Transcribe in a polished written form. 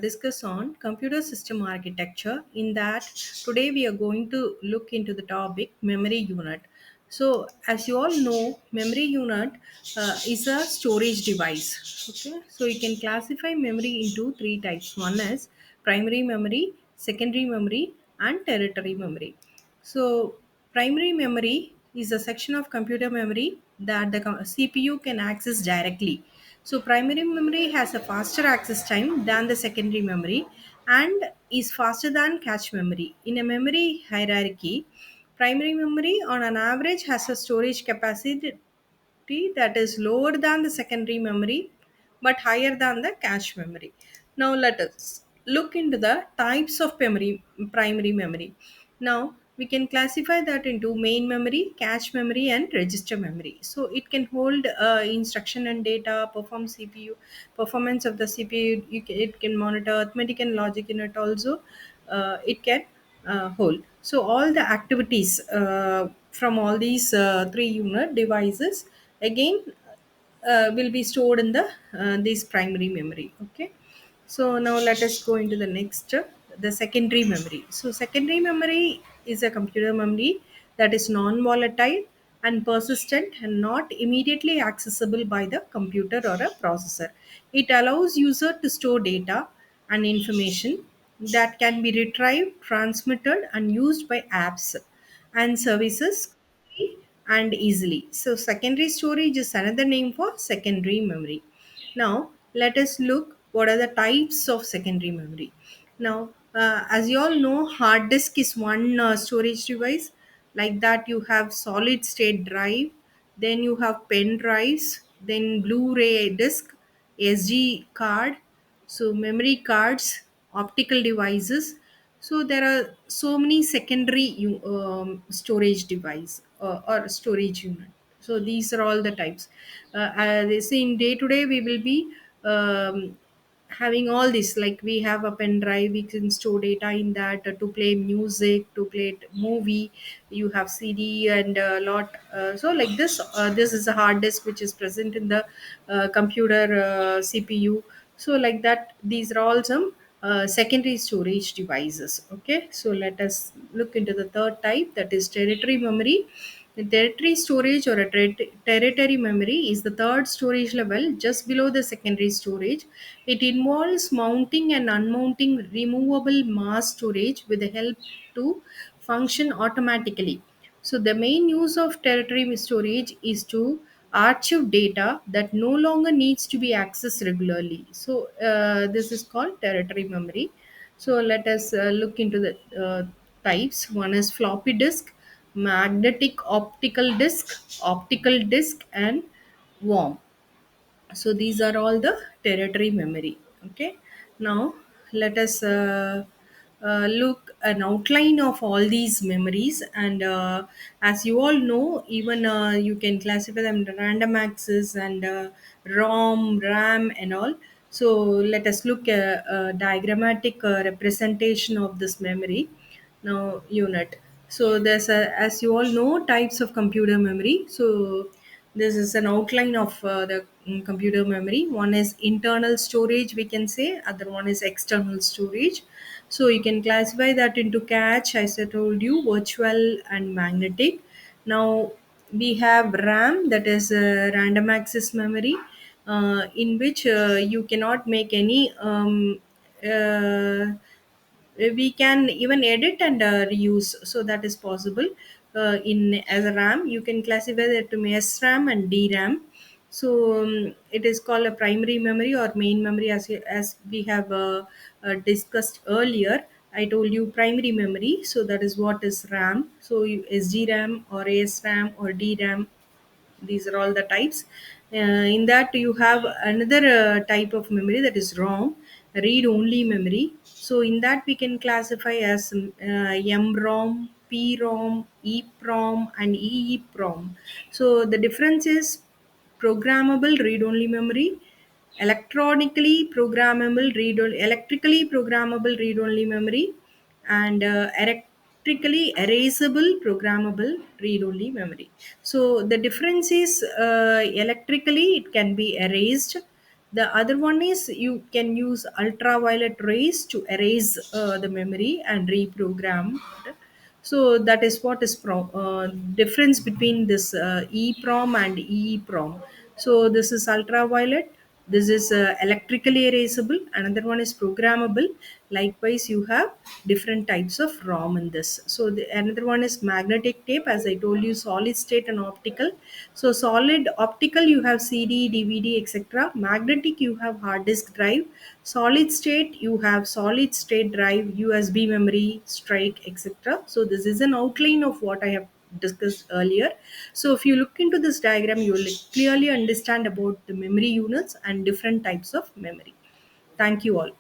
discuss on computer system architecture. In that, today we are going to look into the topic memory unit. So, as you all know, memory unit is a storage device. Okay, so you can classify memory into three types. One is primary memory, secondary memory, and territory memory. So, primary memory is a section of computer memory that the CPU can access directly. So, primary memory has a faster access time than the secondary memory and is faster than cache memory. In a memory hierarchy, primary memory on an average has a storage capacity that is lower than the secondary memory but higher than the cache memory. Now let us look into the types of primary memory. Now we can classify that into main memory, cache memory, and register memory. So it can hold instruction and data, perform CPU, performance of the CPU. It can monitor arithmetic and logic unit also. It can hold. So all the activities from all these three unit devices again will be stored in the this primary memory. Okay, so now let us go into the next the secondary memory. So secondary memory is a computer memory that is non-volatile and persistent and not immediately accessible by the computer or a processor. It allows user to store data and information that can be retrieved, transmitted, and used by apps and services and easily. So, secondary storage is another name for secondary memory. Now, let us look what are the types of secondary memory. Now, as you all know, hard disk is one storage device. Like that, you have solid state drive, then you have pen drives, then Blu-ray disc, SD card, so memory cards, optical devices. So there are so many secondary storage device or storage unit. So these are all the types. They say in day to day we will be having all this, like we have a pen drive, we can store data in that to play music, to play movie. You have CD and a lot. So like this is a hard disk which is present in the computer CPU. So like that, these are all some secondary storage devices. Okay, so let us look into the third type, that is territory memory. The territory storage or a territory memory is the third storage level just below the secondary storage. It involves mounting and unmounting removable mass storage with the help to function automatically. So the main use of territory storage is to archive data that no longer needs to be accessed regularly. So this is called territory memory. So let us look into the types. One is floppy disk, magnetic optical disk, and worm. So these are all the territory memory. Okay, now let us look an outline of all these memories. And as you all know, even you can classify them into random access and ram and all. So let us look a diagrammatic representation of this memory now unit. So there's a, as you all know, types of computer memory. So this is an outline of the computer memory. One is internal storage, we can say. Other one is external storage. So you can classify that into cache, as I told you, virtual and magnetic. Now we have RAM, that is random access memory, in which you cannot make any we can even edit and reuse, so that is possible. In as a ram, you can classify that to SRAM and DRAM. So it is called a primary memory or main memory, as we have discussed earlier. I told you primary memory, so that is what is RAM. So SDRAM or ASRAM or DRAM, these are all the types. In that you have another type of memory, that is ROM, read only memory. So in that we can classify as MROM, PROM, EPROM, and EEPROM. So the difference is programmable read only memory, electrically programmable read only memory, and electrically erasable programmable read only memory. So the difference is electrically it can be erased, The other one is you can use ultraviolet rays to erase the memory and reprogram it. So that is what is difference between this EEPROM and EEPROM. So this is ultraviolet. This is electrically erasable. Another one is programmable. Likewise, you have different types of ROM in this. So another one is magnetic tape, as I told you, solid state and optical. So solid optical, you have CD, DVD, etc. Magnetic, you have hard disk drive. Solid state, you have solid state drive, USB memory, strike, etc. So this is an outline of what I have discussed earlier. So if you look into this diagram, you will clearly understand about the memory units and different types of memory. Thank you all.